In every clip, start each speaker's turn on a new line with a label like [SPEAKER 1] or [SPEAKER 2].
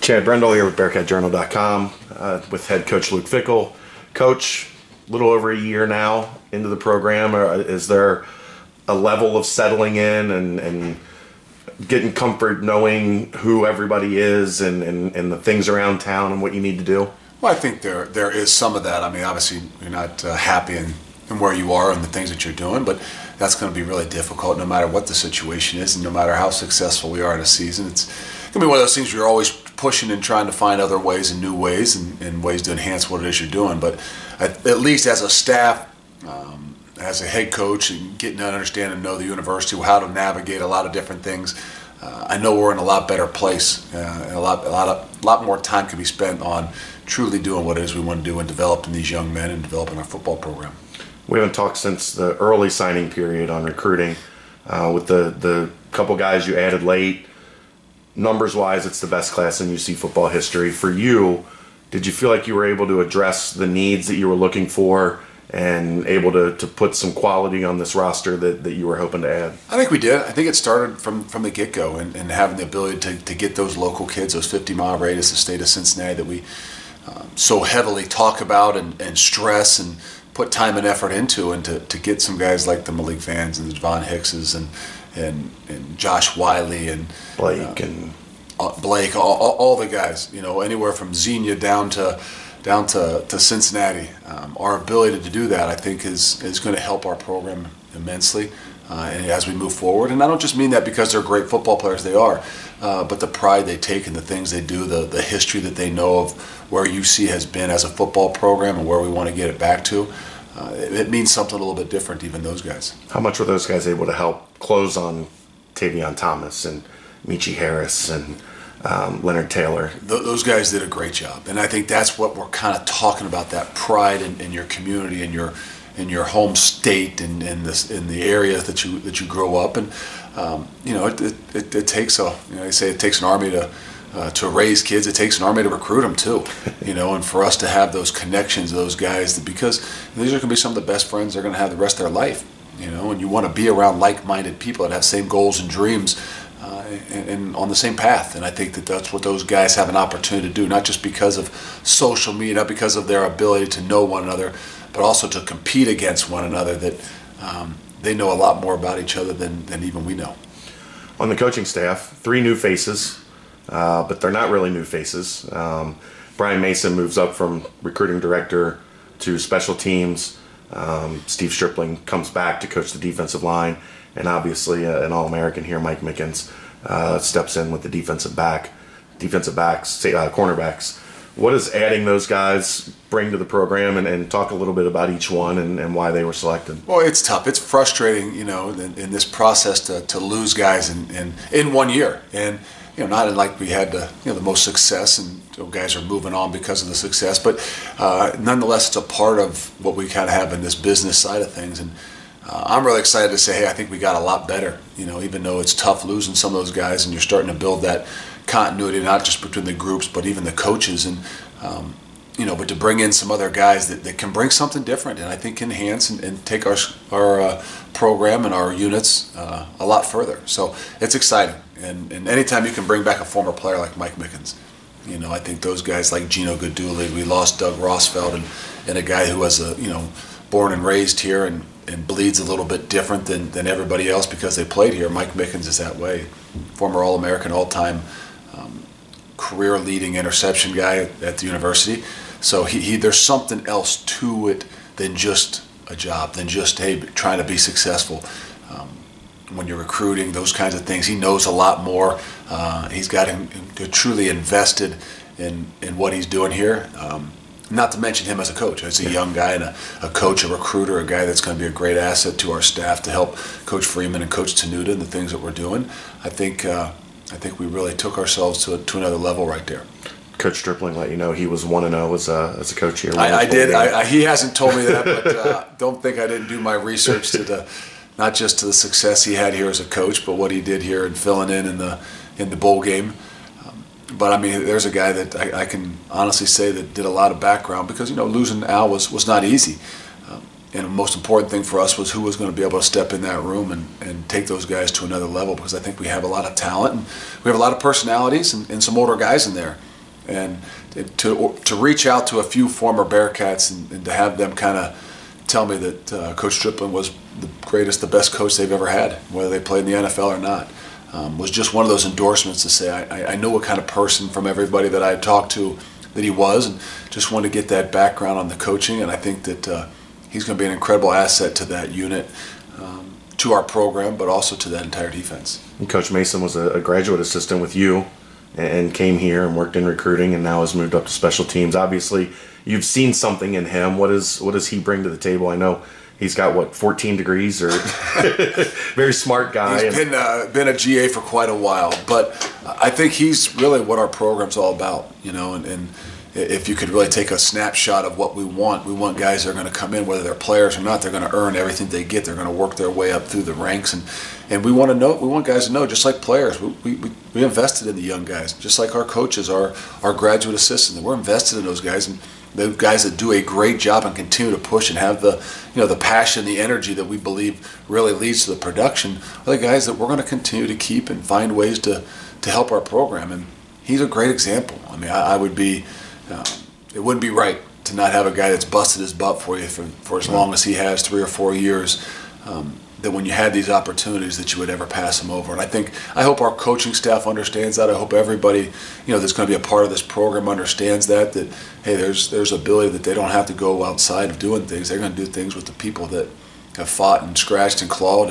[SPEAKER 1] Chad Brendel here with BearcatJournal.com with head coach Luke Fickell. Coach, a little over a year now into the program. Is there a level of settling in and getting comfort knowing who everybody is and the things around town and what you need to do?
[SPEAKER 2] Well, I think there is some of that. I mean, obviously you're not happy in where you are and the things that you're doing, but that's going to be really difficult no matter what the situation is and no matter how successful we are in a season. It's going to be one of those things where you're always pushing and trying to find other ways and new ways and ways to enhance what it is you're doing. But at least as a staff, as a head coach, and getting to understand and know the university, how to navigate a lot of different things, I know we're in a lot better place. And a lot more time can be spent on truly doing what it is we want to do and developing these young men and developing our football program.
[SPEAKER 1] We haven't talked since the early signing period on recruiting. With the couple guys you added late, numbers-wise, it's the best class in UC football history. For you, did you feel like you were able to address the needs that you were looking for and able to put some quality on this roster that you were hoping to add?
[SPEAKER 2] I think we did. I think it started from the get-go and having the ability to get those local kids, those 50-mile radius, the state of Cincinnati that we so heavily talk about and stress and put time and effort into, and to get some guys like the Malik Vans and the Devon Hickses and Josh Wiley and
[SPEAKER 1] Blake and
[SPEAKER 2] Blake, all the guys, anywhere from Xenia down to Cincinnati. Our ability to do that, I think, is going to help our program immensely and as we move forward. And I don't just mean that because they're great football players, they are, but the pride they take in the things they do, the history that they know of where UC has been as a football program and where we want to get it back to. It means something a little bit different, even those guys.
[SPEAKER 1] How much were those guys able to help close on Tavion Thomas and Michi Harris and Leonard Taylor?
[SPEAKER 2] Those guys did a great job, and I think that's what we're kind of talking about, that pride in your community and your home state and in the area that you grow up. And it takes they say it takes an army to raise kids. It takes an army to recruit them too, and for us to have those connections, those guys, because these are going to be some of the best friends they're going to have the rest of their life, and you want to be around like-minded people that have same goals and dreams and on the same path. And I think that's what those guys have an opportunity to do, not just because of social media, not because of their ability to know one another, but also to compete against one another, that they know a lot more about each other than even we know.
[SPEAKER 1] On the coaching staff, 3 new faces. But they're not really new faces. Brian Mason moves up from recruiting director to special teams. Steve Stripling comes back to coach the defensive line. And obviously an All-American here, Mike Mickens, steps in with the defensive backs, cornerbacks. What does adding those guys bring to the program, and talk a little bit about each one and why they were selected?
[SPEAKER 2] Well, it's tough. It's frustrating, in this process to lose guys in 1 year. And not like we had the most success, and guys are moving on because of the success, but nonetheless, it's a part of what we kind of have in this business side of things. And I'm really excited to say, hey, I think we got a lot better. Even though it's tough losing some of those guys, and you're starting to build that continuity, not just between the groups, but even the coaches, and but to bring in some other guys that can bring something different, and I think enhance and take our program and our units a lot further. So it's exciting. And anytime you can bring back a former player like Mike Mickens, I think those guys like Gino Gooduli, we lost Doug Rossfeld, and a guy who was born and raised here and bleeds a little bit different than everybody else because they played here. Mike Mickens is that way. Former All-American, all-time career-leading interception guy at the university. So there's something else to it than just a job, than just, hey, trying to be successful. When you're recruiting, those kinds of things, he knows a lot more. He's got him truly invested in what he's doing here. Not to mention him as a coach. As a young guy and a coach, a recruiter, a guy that's going to be a great asset to our staff to help Coach Freeman and Coach Tenuta and the things that we're doing. I think we really took ourselves to another level right there.
[SPEAKER 1] Coach Stripling let you know he was 1-0 as a coach here.
[SPEAKER 2] I did. He hasn't told me that, but don't think I didn't do my research to not just to the success he had here as a coach, but what he did here and filling in the bowl game. But I mean, there's a guy that I can honestly say that did a lot of background, because losing Al was not easy. And the most important thing for us was who was going to be able to step in that room and take those guys to another level, because I think we have a lot of talent and we have a lot of personalities and some older guys in there. And to reach out to a few former Bearcats and to have them kind of tell me that Coach Stripling was the greatest, the best coach they've ever had, whether they played in the NFL or not, was just one of those endorsements to say I know what kind of person from everybody that I had talked to that he was, and just wanted to get that background on the coaching. And I think that he's going to be an incredible asset to that unit, to our program, but also to that entire defense.
[SPEAKER 1] And Coach Mason was a graduate assistant with you and came here and worked in recruiting and now has moved up to special teams. Obviously, you've seen something in him. What does he bring to the table? I know he's got, 14 degrees or very smart guy.
[SPEAKER 2] He's been a GA for quite a while, but I think he's really what our program's all about, and if you could really take a snapshot of what we want guys that are going to come in, whether they're players or not, they're going to earn everything they get. They're going to work their way up through the ranks, and we want guys to know, just like players, we invested in the young guys, just like our coaches, our graduate assistants. We're invested in those guys, and the guys that do a great job and continue to push and have the passion, the energy that we believe really leads to the production are the guys that we're going to continue to keep and find ways to help our program. And he's a great example. I mean, I would be. It wouldn't be right to not have a guy that's busted his butt for you for as long as he has, 3 or 4 years, that when you had these opportunities that you would ever pass him over. And I hope our coaching staff understands that. I hope everybody that's going to be a part of this program understands that hey, there's ability that they don't have to go outside of doing things. They're going to do things with the people that have fought and scratched and clawed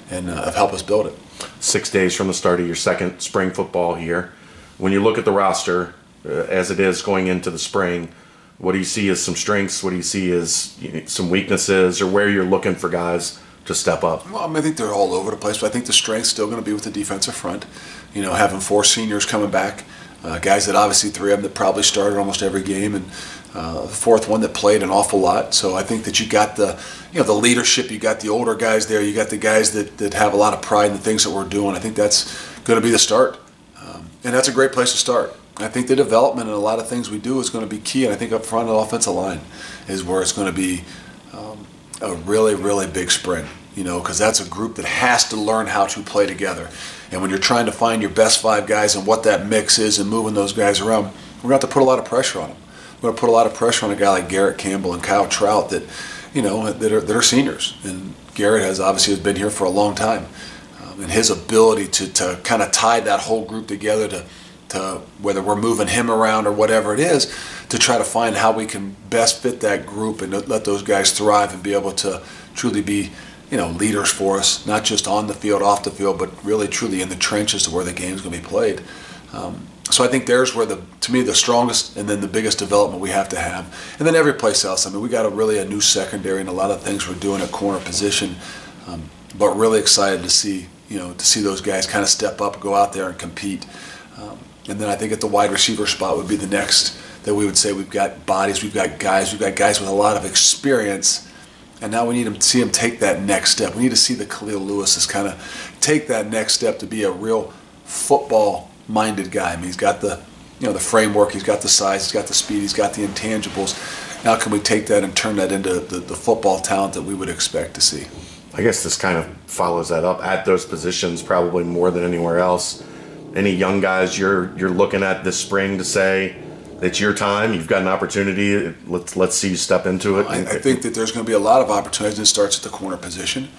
[SPEAKER 2] and have helped us build it.
[SPEAKER 1] 6 days from the start of your second spring football here, when you look at the roster as it is going into the spring, what do you see as some strengths? What do you see as some weaknesses, or where you're looking for guys to step up?
[SPEAKER 2] Well, I think they're all over the place, but I think the strength's still going to be with the defensive front. Having 4 seniors coming back, guys that obviously 3 of them that probably started almost every game, and the 4th one that played an awful lot. So I think that you got the leadership, you got the older guys there, you got the guys that have a lot of pride in the things that we're doing. I think that's going to be the start, and that's a great place to start. I think the development and a lot of things we do is going to be key, and I think up front of the offensive line is where it's going to be a really, really big spring, because that's a group that has to learn how to play together. And when you're trying to find your best 5 guys and what that mix is and moving those guys around, we're going to have to put a lot of pressure on them. We're going to put a lot of pressure on a guy like Garrett Campbell and Kyle Trout that are seniors. And Garrett has been here for a long time. And his ability to kind of tie that whole group together to whether we're moving him around or whatever it is, to try to find how we can best fit that group and let those guys thrive and be able to truly be, leaders for us, not just on the field, off the field, but really truly in the trenches to where the game's going to be played. So I think there's where to me, the strongest and then the biggest development we have to have. And then every place else. I mean, we got a new secondary and a lot of things we're doing at corner position, but really excited to see those guys kind of step up, go out there and compete. And then I think at the wide receiver spot would be the next that we would say we've got bodies, we've got guys with a lot of experience, and now we need to see them take that next step. We need to see the Khalil Lewis's kind of take that next step to be a real football-minded guy. I mean, he's got the framework, he's got the size, he's got the speed, he's got the intangibles. Now can we take that and turn that into the football talent that we would expect to see?
[SPEAKER 1] I guess this kind of follows that up at those positions probably more than anywhere else. Any young guys you're looking at this spring to say it's your time, you've got an opportunity, let's see you step into it?
[SPEAKER 2] I think that there's going to be a lot of opportunities. It starts at the corner position.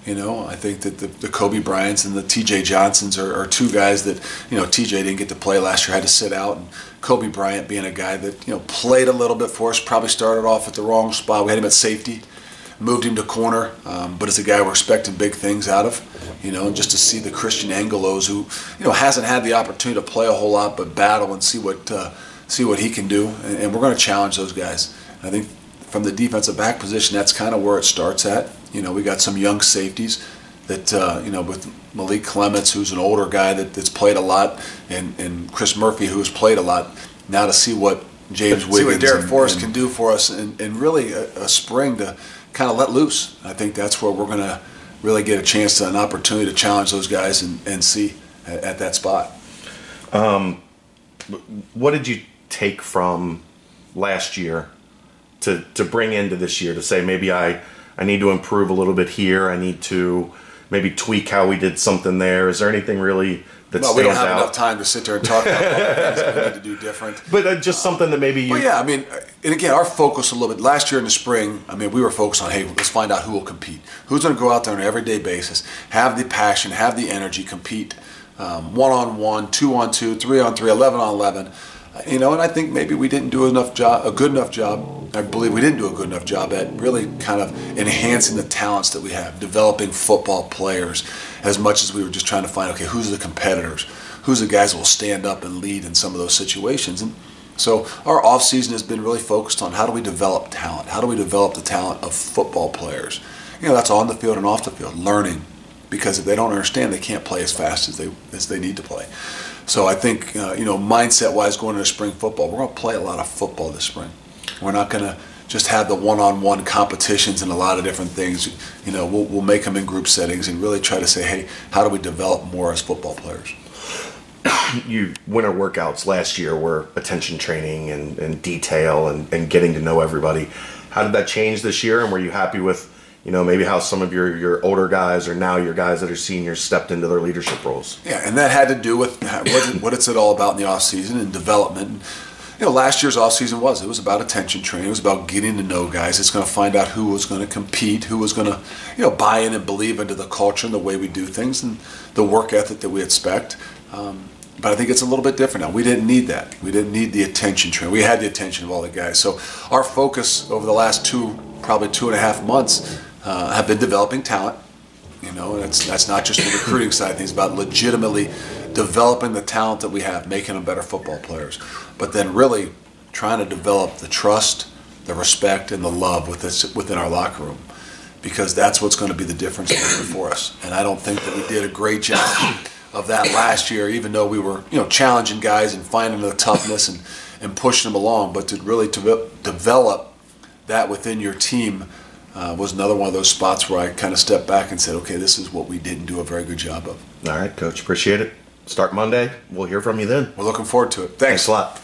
[SPEAKER 2] I think that the Kobe Bryants and the TJ Johnsons are 2 guys that, TJ didn't get to play last year, had to sit out, and Kobe Bryant being a guy that, played a little bit for us, probably started off at the wrong spot. We had him at safety, moved him to corner, but it's a guy we're expecting big things out of. And just to see the Christian Angelos, who hasn't had the opportunity to play a whole lot, but battle and see what he can do, and we're going to challenge those guys. And I think from the defensive back position, that's kind of where it starts at. We got some young safeties that with Malik Clements, who's an older guy that's played a lot, and Chris Murphy, who's played a lot. Now to see what James Wiggins, see what Derek Forrest can do for us, and really a spring to kind of let loose. I think that's where we're going to really get a chance to an opportunity to challenge those guys and see at that spot.
[SPEAKER 1] What did you take from last year to bring into this year to say maybe I need to improve a little bit here, I need to maybe tweak how we did something there? Is there anything really that
[SPEAKER 2] well,
[SPEAKER 1] stands
[SPEAKER 2] we don't have
[SPEAKER 1] out?
[SPEAKER 2] enough time to sit there and talk about all the things that we need to do different.
[SPEAKER 1] But just something that maybe you...
[SPEAKER 2] Well, yeah, I mean, and again, our focus a little bit, last year in the spring, I mean, we were focused on, hey, let's find out who will compete. Who's going to go out there on an everyday basis, have the passion, have the energy, compete one-on-one, 2-on-2, 3-on-3, 11-on-11. And I think maybe we didn't do a good enough job. I believe we didn't do a good enough job at really kind of enhancing the talents that we have, developing football players, as much as we were just trying to find, okay, who's the competitors, who's the guys that will stand up and lead in some of those situations. And so our off season has been really focused on how do we develop talent, how do we develop the talent of football players. That's on the field and off the field, learning, because if they don't understand, they can't play as fast as they need to play. So I think, mindset-wise, going into spring football, we're going to play a lot of football this spring. We're not going to just have the one-on-one competitions and a lot of different things. We'll make them in group settings and really try to say, hey, how do we develop more as football players?
[SPEAKER 1] You winter workouts last year were attention training and detail and getting to know everybody. How did that change this year, and were you happy with maybe how some of your older guys or now your guys that are seniors stepped into their leadership roles? Yeah,
[SPEAKER 2] and that had to do with what it's all about in the off season and development. Last year's off season it was about attention training. It was about getting to know guys. It's going to find out who was going to compete, who was going to buy in and believe into the culture and the way we do things and the work ethic that we expect. But I think it's a little bit different now. We didn't need that. We didn't need the attention training. We had the attention of all the guys. So our focus over the last probably 2.5 months have been developing talent. And that's not just the recruiting side of things. It's about legitimately developing the talent that we have, making them better football players. But then really trying to develop the trust, the respect, and the love within our locker room, because that's what's going to be the difference maker for us. And I don't think that we did a great job of that last year, even though we were challenging guys and finding the toughness and pushing them along. But to really develop that within your team was another one of those spots where I kind of stepped back and said, okay, this is what we didn't do a very good job of.
[SPEAKER 1] All right, Coach, appreciate it. Start Monday. We'll hear from you then.
[SPEAKER 2] We're looking forward to it.
[SPEAKER 1] Thanks a lot.